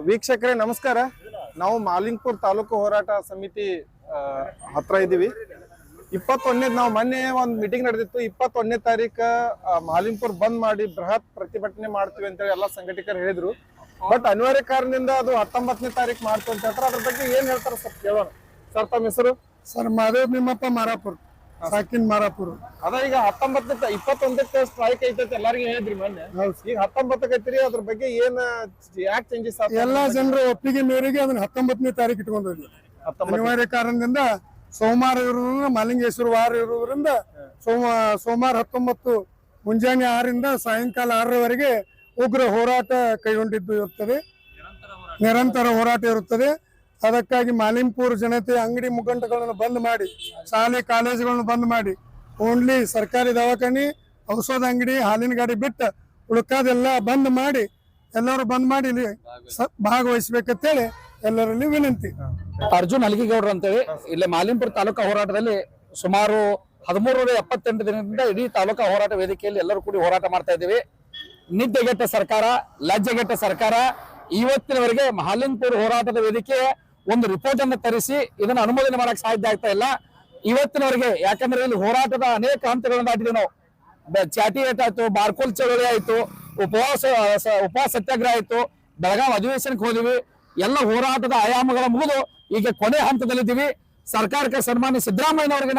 ವೀಕ್ಷಕರೇ ನಮಸ್ಕಾರ. ನಾವು ಮಾಲಿಂಗ್ಪುರ್ ತಾಲೂಕು ಹೋರಾಟ ಸಮಿತಿ ಹತ್ರ ಇದೀವಿ. 21ನೇ ನಾವು ಮೊನ್ನೆ ಒಂದು ಮೀಟಿಂಗ್ ನಡೆದಿತ್ತು. 21ನೇ ತಾರೀಕು ಮಾಲಿಂಗ್ಪುರ್ ಬಂದ್ ಮಾಡಿ ಬೃಹತ್ ಪ್ರತಿಭಟನೆ ಮಾಡ್ತೀವಿ ಅಂತೇಳಿ ಎಲ್ಲ ಸಂಘಟಕರು ಹೇಳಿದ್ರು. ಬಟ್ ಅನಿವಾರ್ಯ ಕಾರಣದಿಂದ ಅದು 19ನೇ ತಾರೀಕು ಮಾಡ್ತೀವಿ ಅಂತ ಹೇಳ್ತಾರೆ. ಅದ್ರ ಬಗ್ಗೆ ಏನ್ ಹೇಳ್ತಾರೆ ಸರ್ ಕೇಳೋಣ. ಸರ್ ತಮ್ಮ ಹೆಸರು? ಸರ್ ಮಾದೇವ್ ನಿಮ್ಮಪ್ಪ ಮಾರಾಪುರ್, ಸಾಕಿನ್ ಮಾರಾಪುರ್. ಅದ ಈಗ 21ಕ್ಕೆ ಸ್ಟ್ರೈಕ್ ಐತೈತಿ ಎಲ್ಲರಿಗೂ ಹೇಳಿದ್ರಿ ಮೊನ್ನೆ. ಈಗ 19ಕ್ಕೆ ಐತ್ರಿ, ಅದ್ರ ಬಗ್ಗೆ ಏನ್ ಯಾಕೆ ಚೇಂಜಸ್ ಆಗ್ತದೆ? ಎಲ್ಲಾ ಜನರು ಒಪ್ಪಿಗೆ ಮೇರೆಗೆ ಅದನ್ನ 19ನೇ ತಾರೀಕು ಇಟ್ಕೊಂಡಿದ್ವಿ. ಅನಿವಾರ್ಯ ಕಾರಣದಿಂದ ಸೋಮವಾರ ಇರೋದ್ರಿಂದ ಮಾಲಿಂಗೇಶ್ವರ ವಾರ ಇರೋದ್ರಿಂದ ಸೋಮವಾರ 19 ಮುಂಜಾನೆ 6ರಿಂದ ಸಾಯಂಕಾಲ 6ರವರೆಗೆ ಉಗ್ರ ಹೋರಾಟ ಕೈಗೊಂಡಿದ್ದು ಇರುತ್ತದೆ. ನಿರಂತರ ಹೋರಾಟ ಇರುತ್ತದೆ. ಅದಕ್ಕಾಗಿ ಮಾಲಿಂಪುರ್ ಜನತೆ ಅಂಗಡಿ ಮುಗ್ಗಟ್ಟುಗಳನ್ನು ಬಂದ್ ಮಾಡಿ, ಶಾಲೆ ಕಾಲೇಜುಗಳನ್ನು ಬಂದ್ ಮಾಡಿ, ಓನ್ಲಿ ಸರ್ಕಾರಿ ದವಾಖಾನೆ, ಔಷಧ ಅಂಗಡಿ, ಹಾಲಿನ ಗಾಡಿ ಬಿಟ್ಟು ಉಳ್ಕಾದೆಲ್ಲ ಬಂದ್ ಮಾಡಿ, ಎಲ್ಲರೂ ಬಂದ್ ಮಾಡಿ ಇಲ್ಲಿ ಭಾಗವಹಿಸ್ಬೇಕಂತೇಳಿ ಎಲ್ಲರಲ್ಲಿ ವಿನಂತಿ. ಅರ್ಜುನ್ ಹಲಗಿಗೌಡ್ರು ಅಂತೇಳಿ ಇಲ್ಲಿ ಮಾಲಿಂಪುರ ತಾಲೂಕಾ ಹೋರಾಟದಲ್ಲಿ ಸುಮಾರು 1378 ದಿನದಿಂದ ಇಡೀ ತಾಲೂಕಾ ಹೋರಾಟ ವೇದಿಕೆಯಲ್ಲಿ ಎಲ್ಲರೂ ಕೂಡಿ ಹೋರಾಟ ಮಾಡ್ತಾ ಇದ್ದೀವಿ. ನಿದ್ದೆಗೆಟ್ಟ ಸರ್ಕಾರ, ಲಜ್ಜೆಗೆಟ್ಟ ಸರ್ಕಾರ ಇವತ್ತಿನವರೆಗೆ ಮಾಲಿಂಪುರ ಹೋರಾಟದ ವೇದಿಕೆ ಒಂದು ರಿಪೋರ್ಟ್ ಅನ್ನು ತರಿಸಿ ಇದನ್ನು ಅನುಮೋದನೆ ಮಾಡಕ್ ಸಾಧ್ಯ ಆಗ್ತಾ ಇಲ್ಲ ಇವತ್ತಿನವರೆಗೆ. ಯಾಕಂದ್ರೆ ಇಲ್ಲಿ ಹೋರಾಟದ ಅನೇಕ ಹಂತಗಳನ್ನು ದಾಟಿದ್ವಿ ನಾವು. ಚಾಟಿ ಏಟ್ ಆಯ್ತು, ಬಾರ್ಕೋಲ್ ಚಳವಳಿ ಆಯ್ತು, ಉಪವಾಸ ಸತ್ಯಾಗ್ರಹ ಆಯ್ತು, ಬೆಳಗಾವಿ ಅಧಿವೇಶನಕ್ಕೆ ಹೋದಿವಿ. ಎಲ್ಲ ಹೋರಾಟದ ಆಯಾಮಗಳ ಮುಗಿದು ಈಗ ಕೊನೆ ಹಂತದಲ್ಲಿದ್ದೀವಿ. ಸರ್ಕಾರಕ್ಕೆ ಸನ್ಮಾನ್ಯ ಸಿದ್ದರಾಮಯ್ಯನವರಿಗೆ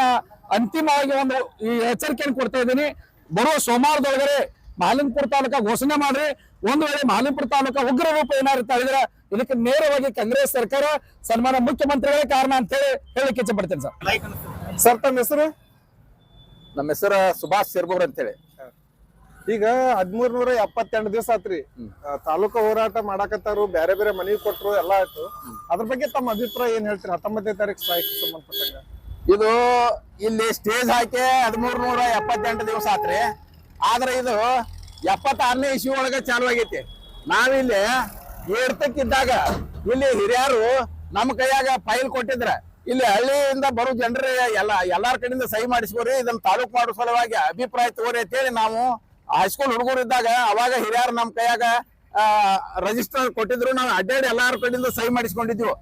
ಅಂತಿಮವಾಗಿ ಒಂದು ಈ ಎಚ್ಚರಿಕೆಯನ್ನು ಕೊಡ್ತಾ ಇದ್ದೀನಿ. ಬರುವ ಸೋಮವಾರದೊಳಗಡೆ ಮಾಲಿಂಪುರ ತಾಲೂಕಾ ಘೋಷಣೆ ಮಾಡ್ರಿ. ಒಂದು ವೇಳೆ ಮಾಲಿಂಪುರ ತಾಲೂಕಾ ಉಗ್ರ ರೂಪ ಏನಾರು ತಳಿದ್ರೆ ಇದಕ್ಕೆ ನೇರವಾಗಿ ಕಾಂಗ್ರೆಸ್ ಸರ್ಕಾರ ಸನ್ಮಾನ್ಯ ಮುಖ್ಯಮಂತ್ರಿಗಳೇ ಕಾರಣ ಅಂತ ಹೇಳಲಿಕ್ಕೆ ಇಚ್ಛೆ ಪಡ್ತೇನೆ ಸರ್. ಸರ್ ತಮ್ಮ ಹೆಸರು? ನಮ್ಮ ಹೆಸರು ಸುಭಾಷ್ ಸಿರ್ಗೂರ್ ಅಂತೇಳಿ. ಈಗ 1378 ದಿವಸ ಆತ್ರಿ ತಾಲೂಕಾ ಹೋರಾಟ ಮಾಡಾಕತ್ತಾರು, ಬೇರೆ ಬೇರೆ ಮನವಿ ಕೊಟ್ರು, ಎಲ್ಲಾ ಆಯ್ತು. ಅದ್ರ ಬಗ್ಗೆ ತಮ್ಮ ಅಭಿಪ್ರಾಯ ಏನ್ ಹೇಳ್ತೀರಿ? 19ನೇ ತಾರೀಕು ಸ್ಟ್ರೈಕ್ ಸಂಬಂಧಪಟ್ಟಂಗ ಇದು ಇಲ್ಲಿ ಸ್ಟೇಜ್ ಹಾಕಿ 1378 ದಿವಸ ಆತ್ರಿ. ಆದ್ರೆ ಇದು 76ನೇ ಇಸ್ವಿ ಒಳಗೆ ಚಾಲು ಆಗೈತಿ. ನಾವಿಲ್ಲಿ ಏರ್ತಕ್ಕಿದ್ದಾಗ ಇಲ್ಲಿ ಹಿರಿಯರು ನಮ್ಮ ಕೈಯಾಗ ಫೈಲ್ ಕೊಟ್ಟಿದ್ರ, ಇಲ್ಲಿ ಹಳ್ಳಿಯಿಂದ ಬರೋ ಜನರೇ ಎಲ್ಲಾರ ಕಡೆಯಿಂದ ಸಹಿ ಮಾಡಿಸ್ಕೋರಿ, ಇದನ್ನ ತಾಲೂಕು ಮಾಡೋ ಸಲುವಾಗಿ ಅಭಿಪ್ರಾಯ ತಗೋರಿ ಅಂತೇಳಿ ನಾವು ಹೈಸ್ಕೂಲ್ ಹುಡುಗರು ಇದ್ದಾಗ ಅವಾಗ ಹಿರಿಯರು ನಮ್ಮ ಕೈಯಾಗ ರಿಜಿಸ್ಟರ್ ಕೊಟ್ಟಿದ್ರು. ನಾವು ಅಡ್ಡಾಡಿ ಎಲ್ಲಾರ ಕಡೆಯಿಂದ ಸಹಿ ಮಾಡಿಸ್ಕೊಂಡಿದ್ವಿ.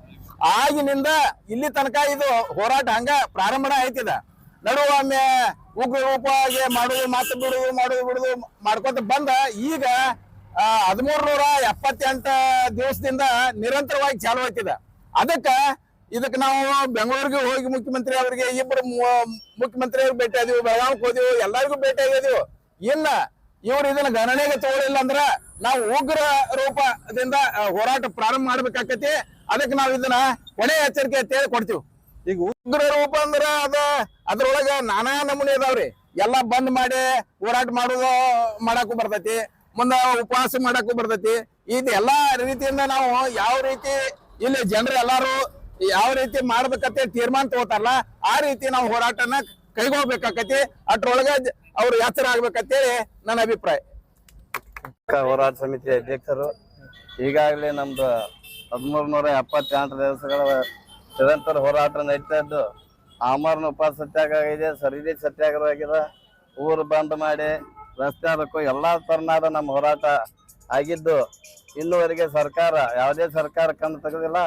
ಆಗಿನಿಂದ ಇಲ್ಲಿ ತನಕ ಇದು ಹೋರಾಟ ಹಂಗ ಪ್ರಾರಂಭ ಆಯ್ತಿದ. ನಡುವೊಮ್ಮೆ ಉಗ್ರ ರೂಪವಾಗಿ ಮಾಡುದು, ಮಾತು ಬಿಡುದು, ಮಾಡುದು ಬಿಡುದು ಮಾಡ್ಕೊತ ಬಂದ ಈಗ 1378 ದಿವಸದಿಂದ ನಿರಂತರವಾಗಿ ಚಾಲು ಆಗ್ತಿದೆ. ಇದಕ್ಕೆ ನಾವು ಬೆಂಗಳೂರಿಗೆ ಹೋಗಿ ಮುಖ್ಯಮಂತ್ರಿ ಅವರಿಗೆ, ಇಬ್ಬರು ಮುಖ್ಯಮಂತ್ರಿ ಅವ್ರಿಗೆ ಭೇಟಿ ಆದಿವಿ, ಬೆಳಗಾವಿಗೆ ಹೋದಿವಿ, ಎಲ್ಲರಿಗೂ ಭೇಟಿ ಆಗಿದೀವಿ. ಇನ್ನ ಇವ್ರು ಇದನ್ನ ಗಣನೆಗೆ ತಗೊಳ್ಳಿಲ್ಲ ಅಂದ್ರ ನಾವು ಉಗ್ರ ರೂಪದಿಂದ ಹೋರಾಟ ಪ್ರಾರಂಭ ಮಾಡ್ಬೇಕಾಕತಿ. ಅದಕ್ಕೆ ನಾವು ಇದನ್ನ ಕೊನೆ ಎಚ್ಚರಿಕೆ ಅಂತ ಹೇಳಿ ಕೊಡ್ತೀವಿ. ಈಗ ಉಗ್ರ ರೂಪ ಅಂದ್ರ ಅದ್ರೊಳಗ ನಾನಾ ನಮೂನೆ ಇದಾವ್ರಿ. ಎಲ್ಲಾ ಬಂದ್ ಮಾಡಿ ಹೋರಾಟ ಮಾಡಾಕು ಬರ್ತೈತಿ, ಮುಂದ ಉಪವಾಸ ಮಾಡಾಕು ಬರ್ತೈತಿ. ಇದು ಎಲ್ಲಾ ರೀತಿಯಿಂದ ನಾವು ಯಾವ ರೀತಿ ಇಲ್ಲಿ ಜನರು ಎಲ್ಲಾರು ಯಾವ ರೀತಿ ಮಾಡ್ಬೇಕಂತ ತೀರ್ಮಾನ ತಗೋತಾರಲ್ಲ ಆ ರೀತಿ ನಾವು ಹೋರಾಟನ ಕೈಗೊಳ್ಬೇಕಾಕತಿ. ಅಷ್ಟ್ರೊಳಗ ಅವ್ರು ಎಚ್ಚರ ಆಗ್ಬೇಕಂತೇಳಿ ನನ್ನ ಅಭಿಪ್ರಾಯ. ಹೋರಾಟ ಸಮಿತಿ ಅಧ್ಯಕ್ಷರು ಈಗಾಗಲೇ ನಮ್ದು 1378 ದಿವಸಗಳ ನಿರಂತರ ಹೋರಾಟ ನಡೀತಾ ಇದ್ದು, ಆಮರಣ ಉಪವಾಸ ಸತ್ಯಾಗ್ರಹ ಆಗಿದೆ, ಸರಿದಿ ಸತ್ಯಾಗ್ರಹ ಆಗಿದೆ, ಊರು ಬಂದ್ ಮಾಡಿ ರಸ್ತೆ ಅದಕ್ಕೂ ಎಲ್ಲಾ ತರನಾದ ನಮ್ಮ ಹೋರಾಟ ಆಗಿದ್ದು ಇನ್ನುವರೆಗೆ ಸರ್ಕಾರ ಯಾವುದೇ ಸರ್ಕಾರ ಕಣ್ಣು ತೆಗೆದಿಲ್ಲ.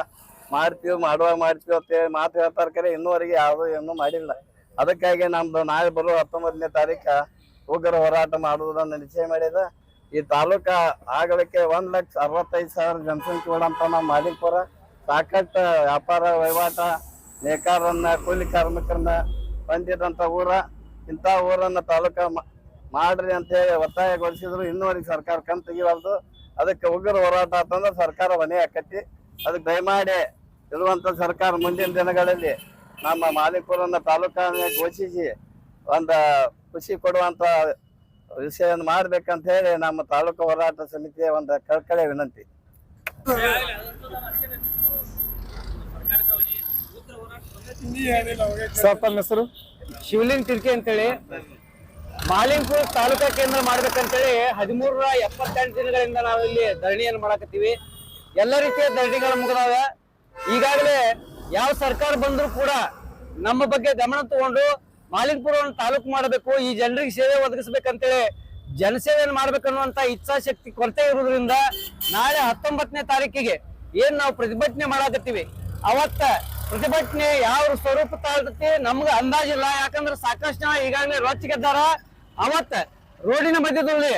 ಮಾಡುವಾಗ ಮಾಡ್ತೀವಿ ಅಂತ ಮಾತು ಹೇಳ್ತಾರ, ಕರೆ ಇನ್ನುವರೆಗೆ ಯಾವುದು ಏನೂ ಮಾಡಿಲ್ಲ. ಅದಕ್ಕಾಗಿ ನಮ್ದು ನಾಳೆ ಬರುವ 19ನೇ ತಾರೀಕು ಉಗ್ರ ಹೋರಾಟ ಮಾಡುವುದನ್ನು ನಿಶ್ಚಯ ಮಾಡಿದ. ಈ ತಾಲೂಕಾ ಆಗಲಿಕ್ಕೆ 1,65,000 ಜನಸಂಖ್ಯೆ ಉಳ್ಳಂತ ನಮ್ಮ ಮಾಲಿಂಪುರ ಸಾಕಷ್ಟು ವ್ಯಾಪಾರ ವಹಿವಾಟ, ನೇಕಾರರನ್ನ, ಕೂಲಿ ಕಾರ್ಮಿಕರನ್ನ ಹೊಂದಿದಂತ ಊರ. ಇಂಥ ಊರನ್ನ ತಾಲೂಕಾ ಮಾಡ್ರಿ ಅಂತ ಹೇಳಿ ಒತ್ತಾಯಗೊಳಿಸಿದ್ರು. ಇನ್ನುವರೆಗೆ ಸರ್ಕಾರ ಕಣ್ ತೆಗಿವಲ್ದು. ಅದಕ್ಕೆ ಉಗ್ರ ಹೋರಾಟ ಅಂತಂದ್ರೆ ಸರ್ಕಾರ ಮನೆ ಹಾಕತಿ. ಅದಕ್ಕೆ ದಯಮಾಡಿ ಇರುವಂತ ಸರ್ಕಾರ ಮುಂದಿನ ದಿನಗಳಲ್ಲಿ ನಮ್ಮ ಮಾಲಿಂಪುರನ್ನ ತಾಲೂಕನ್ನ ಘೋಷಿಸಿ ಒಂದು ಖುಷಿ ಕೊಡುವಂತ ವಿಷಯವನ್ನು ಮಾಡ್ಬೇಕಂತ ಹೇಳಿ ನಮ್ಮ ತಾಲೂಕು ಹೋರಾಟ ಸಮಿತಿಯ ಒಂದು ಕಳಕಳಿ ವಿನಂತಿ. ಸರ್ ತಮ್ಮ ಹೆಸರು? ಶಿವಲಿಂಗ್ ತಿರ್ಕಿ ಅಂತೇಳಿ ಮಾಲಿಂಪುರ ತಾಲೂಕಾ ಕೇಂದ್ರ ಮಾಡ್ಬೇಕಂತೇಳಿ 1378 ದಿನಗಳಿಂದ ನಾವು ಇಲ್ಲಿ ಧರಣಿಯನ್ನು ಮಾಡಕತ್ತೀವಿ. ಎಲ್ಲ ರೀತಿಯ ಧರಣಿಗಳು ಮುಗಿದಾವ. ಈಗಾಗಲೇ ಯಾವ ಸರ್ಕಾರ ಬಂದ್ರು ಕೂಡ ನಮ್ಮ ಬಗ್ಗೆ ಗಮನ ತಗೊಂಡು ಮಾಲಿಂಪುರವನ್ನು ತಾಲೂಕು ಮಾಡಬೇಕು, ಈ ಜನರಿಗೆ ಸೇವೆ ಒದಗಿಸ್ಬೇಕಂತೇಳಿ ಜನಸೇವೆಯನ್ನು ಮಾಡ್ಬೇಕನ್ನುವಂತ ಇಚ್ಛಾಶಕ್ತಿ ಕೊರತೆ ಇರುವುದರಿಂದ ನಾಳೆ 19ನೇ ತಾರೀಕಿಗೆ ಏನ್ ನಾವು ಪ್ರತಿಭಟನೆ ಮಾಡಾಕತ್ತೀವಿ ಅವತ್ತ ಪ್ರತಿಭಟನೆ ಯಾವ ಸ್ವರೂಪ ತಾಳ್ತತಿ ನಮ್ಗ ಅಂದಾಜಿಲ್ಲ. ಯಾಕಂದ್ರೆ ಸಾಕಷ್ಟು ಜನ ಈಗಾಗಲೇ ರೊಚ್ಚಿಗೆದ್ದಾರ. ಅವತ್ತ ರೋಡಿನ ಮಧ್ಯದಲ್ಲಿ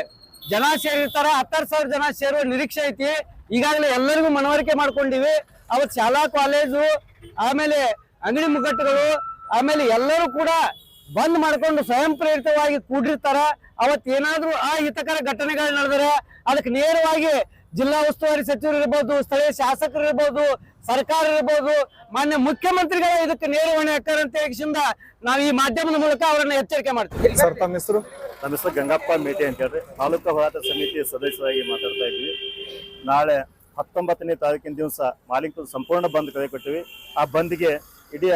ಜನ ಸೇರಿರ್ತಾರ. 10,000 ಜನ ಸೇರುವ ನಿರೀಕ್ಷೆ ಐತಿ. ಈಗಾಗಲೇ ಎಲ್ಲರಿಗೂ ಮನವರಿಕೆ ಮಾಡ್ಕೊಂಡಿವಿ. ಅವತ್ ಶಾಲಾ ಕಾಲೇಜು ಆಮೇಲೆ ಅಂಗಡಿ ಮುಗ್ಗಟ್ಟುಗಳು ಆಮೇಲೆ ಎಲ್ಲರೂ ಕೂಡ ಬಂದ್ ಮಾಡ್ಕೊಂಡು ಸ್ವಯಂ ಪ್ರೇರಿತವಾಗಿ ಕೂಡಿರ್ತಾರ. ಅವತ್ ಏನಾದ್ರೂ ಅಹಿತಕರ ಘಟನೆಗಳು ನಡೆದರೆ ಅದಕ್ಕೆ ನೇರವಾಗಿ ಜಿಲ್ಲಾ ಉಸ್ತುವಾರಿ ಸಚಿವರು ಇರ್ಬೋದು, ಸ್ಥಳೀಯ ಶಾಸಕರು ಇರ್ಬೋದು, ಸರ್ಕಾರ ಇರ್ಬೋದು, ಮಾನ್ಯ ಮುಖ್ಯಮಂತ್ರಿಗಳು ಇದಕ್ಕೆ ನೇರ ಹೊಣೆ ಹಾಕ್ತಾರೆ ಅಂತ ಹೇಳಿಸಿಂದ ನಾವು ಈ ಮಾಧ್ಯಮದ ಮೂಲಕ ಅವರನ್ನ ಎಚ್ಚರಿಕೆ ಮಾಡ್ತೀವಿ. ಸರ್ ತಮ್ಮ ಹೆಸರು? ನಮ್ಮ ಹೆಸರು ಗಂಗಪ್ಪ ಮೇಟಿ ಅಂತ ಹೇಳ್ರಿ. ತಾಲೂಕು ಹೋರಾಟ ಸಮಿತಿಯ ಸದಸ್ಯರಾಗಿ ಮಾತಾಡ್ತಾ ಇದ್ವಿ. ನಾಳೆ 19ನೇ ತಾರೀಕಿನ ದಿವಸ ಮಾಲಿಂಗಪುರ ಸಂಪೂರ್ಣ ಬಂದ್ ಕರೆ ಕೊಟ್ಟಿವಿ. ಆ ಬಂದ್ಗೆ ಇಡೀ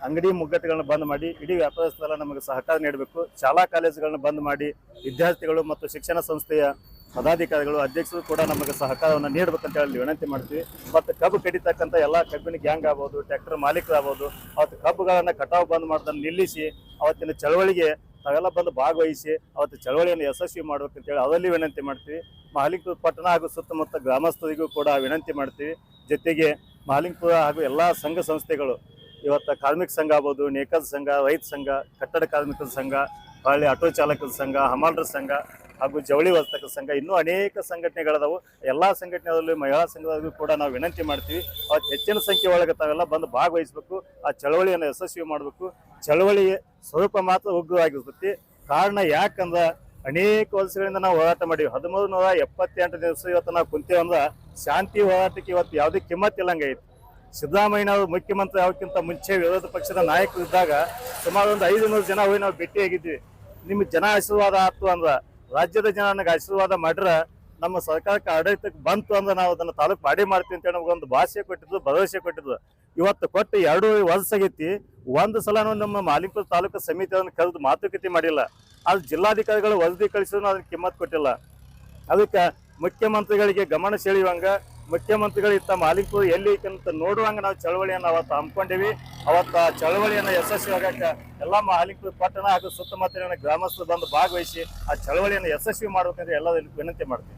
ಅಂಗಡಿ ಮುಗ್ಗಟ್ಟುಗಳನ್ನ ಬಂದ್ ಮಾಡಿ ಇಡೀ ವ್ಯಾಪಾರಸ್ಥರೆಲ್ಲ ನಮಗೆ ಸಹಕಾರ ನೀಡಬೇಕು. ಶಾಲಾ ಕಾಲೇಜುಗಳನ್ನ ಬಂದ್ ಮಾಡಿ ವಿದ್ಯಾರ್ಥಿಗಳು ಮತ್ತು ಶಿಕ್ಷಣ ಸಂಸ್ಥೆಯ ಪದಾಧಿಕಾರಿಗಳು ಅಧ್ಯಕ್ಷರು ಕೂಡ ನಮಗೆ ಸಹಕಾರವನ್ನು ನೀಡಬೇಕಂತ ಹೇಳಿ ವಿನಂತಿ ಮಾಡ್ತೀವಿ. ಮತ್ತು ಕಬ್ಬು ಕಡಿತಕ್ಕಂಥ ಎಲ್ಲ ಕಬ್ಬಿನ ಗ್ಯಾಂಗ್ ಆಗ್ಬೋದು, ಟ್ರ್ಯಾಕ್ಟರ್ ಮಾಲೀಕರಾಗ್ಬೋದು, ಅವತ್ತು ಕಬ್ಬುಗಳನ್ನು ಕಟಾವು ಬಂದ್ ಮಾಡೋದನ್ನು ನಿಲ್ಲಿಸಿ ಅವತ್ತಿನ ಚಳವಳಿಗೆ ತಾವೆಲ್ಲ ಬಂದು ಭಾಗವಹಿಸಿ ಅವತ್ತು ಚಳವಳಿಯನ್ನು ಯಶಸ್ವಿ ಮಾಡ್ಬೇಕಂತೇಳಿ ಅವರಲ್ಲಿ ವಿನಂತಿ ಮಾಡ್ತೀವಿ. ಮಾಲಿಂಗಪುರ ಪಟ್ಟಣ ಹಾಗೂ ಸುತ್ತಮುತ್ತ ಗ್ರಾಮಸ್ಥರಿಗೂ ಕೂಡ ವಿನಂತಿ ಮಾಡ್ತೀವಿ. ಜೊತೆಗೆ ಮಾಲಿಂಗಪುರ ಹಾಗೂ ಎಲ್ಲ ಸಂಘ ಸಂಸ್ಥೆಗಳು ಇವತ್ತು ಕಾರ್ಮಿಕ ಸಂಘ ಆಗ್ಬೋದು, ನೇಕಾದ ಸಂಘ, ರೈತ ಸಂಘ, ಕಟ್ಟಡ ಕಾರ್ಮಿಕರ ಸಂಘ, ಹೊಳ್ಳಿ ಆಟೋ ಚಾಲಕರ ಸಂಘ, ಹಮಾಲರ ಸಂಘ ಹಾಗೂ ಜವಳಿ ವರ್ತಕರ ಸಂಘ, ಇನ್ನೂ ಅನೇಕ ಸಂಘಟನೆಗಳದಾವು. ಎಲ್ಲ ಸಂಘಟನೆಗಳಲ್ಲಿ ಮಹಿಳಾ ಸಂಘದವರಿಗೂ ಕೂಡ ನಾವು ವಿನಂತಿ ಮಾಡ್ತೀವಿ. ಅವತ್ತು ಹೆಚ್ಚಿನ ಸಂಖ್ಯೆ ಒಳಗೆ ತಾವೆಲ್ಲ ಬಂದು ಭಾಗವಹಿಸಬೇಕು. ಆ ಚಳವಳಿಯನ್ನು ಯಶಸ್ವಿ ಮಾಡಬೇಕು. ಚಳವಳಿ ಸ್ವರೂಪ ಮಾತ್ರ ಉಗ್ರವಾಗಿರ್ತೈತಿ. ಕಾರಣ ಯಾಕಂದ್ರೆ ಅನೇಕ ವರ್ಷಗಳಿಂದ ನಾವು ಹೋರಾಟ ಮಾಡೀವಿ. 1378 ದಿವಸ ಇವತ್ತು ನಾವು ಕುಂತೇವಂದ್ರೆ ಶಾಂತಿ ಹೋರಾಟಕ್ಕೆ ಇವತ್ತು ಯಾವುದೇ ಕಿಮ್ಮತ್ ಇಲ್ಲಂಗೈತಿ. ಸಿದ್ದರಾಮಯ್ಯ ಅವರು ಮುಖ್ಯಮಂತ್ರಿ ಆಗೋಕ್ಕಿಂತ ಮುಂಚೆ ವಿರೋಧ ಪಕ್ಷದ ನಾಯಕರು ಇದ್ದಾಗ ಸುಮಾರು ಒಂದು 500 ಜನ ಹೋಗಿ ನಾವು ಭೇಟಿಯಾಗಿದ್ವಿ. ನಿಮ್ಗೆ ಜನ ಆಶೀರ್ವಾದ ಆಯ್ತು ಅಂದ್ರೆ, ರಾಜ್ಯದ ಜನ ನನಗೆ ಆಶೀರ್ವಾದ ಮಾಡ್ರೆ ನಮ್ಮ ಸರ್ಕಾರಕ್ಕೆ ಆಡಳಿತಕ್ಕೆ ಬಂತು ಅಂದ್ರೆ ನಾವು ಅದನ್ನು ತಾಲೂಕು ಮಾಡಿ ಮಾಡ್ತೀವಿ ಅಂತ ನಮಗೊಂದು ಭಾಷೆ ಕೊಟ್ಟಿದ್ದು, ಭರವಸೆ ಕೊಟ್ಟಿದ್ದು. ಇವತ್ತು ಕೊಟ್ಟು 2 ವರ್ಷ ಆಗೈತಿ. ಒಂದು ಸಲನೂ ನಮ್ಮ ಮಾಲಿಂಗಪುರ ತಾಲೂಕು ಸಮಿತಿಯನ್ನು ಕರೆದು ಮಾತುಕತೆ ಮಾಡಿಲ್ಲ. ಅದು ಜಿಲ್ಲಾಧಿಕಾರಿಗಳು ವರದಿ ಕಳಿಸಿದ್ರು ಅದಕ್ಕೆ ಕಿಮ್ಮತ್ ಕೊಟ್ಟಿಲ್ಲ. ಅದಕ್ಕೆ ಮುಖ್ಯಮಂತ್ರಿಗಳಿಗೆ ಗಮನ ಸೆಳೆಯುವಂಗ, ಮುಖ್ಯಮಂತ್ರಿಗಳು ಇತ್ತ ಮಾಲಿಂಗಪುರ ಎಲ್ಲಿ ಅಂತ ನೋಡುವಂಗ ನಾವು ಚಳವಳಿಯನ್ನು ಅವತ್ತು ಹಮ್ಮಿಕೊಂಡಿವಿ. ಅವತ್ತು ಆ ಚಳವಳಿಯನ್ನು ಯಶಸ್ವಿ ಆಗಕ್ಕೆ ಎಲ್ಲ ಮಾಲಿಂಗಪುರ ಪಟ್ಟಣ ಹಾಗೂ ಸುತ್ತಮುತ್ತಲಿನ ಗ್ರಾಮಸ್ಥರು ಬಂದು ಭಾಗವಹಿಸಿ ಆ ಚಳವಳಿಯನ್ನು ಯಶಸ್ವಿ ಮಾಡ್ಬೇಕಂದ್ರೆ ಎಲ್ಲರೂ ವಿನಂತಿ ಮಾಡ್ತೀವಿ.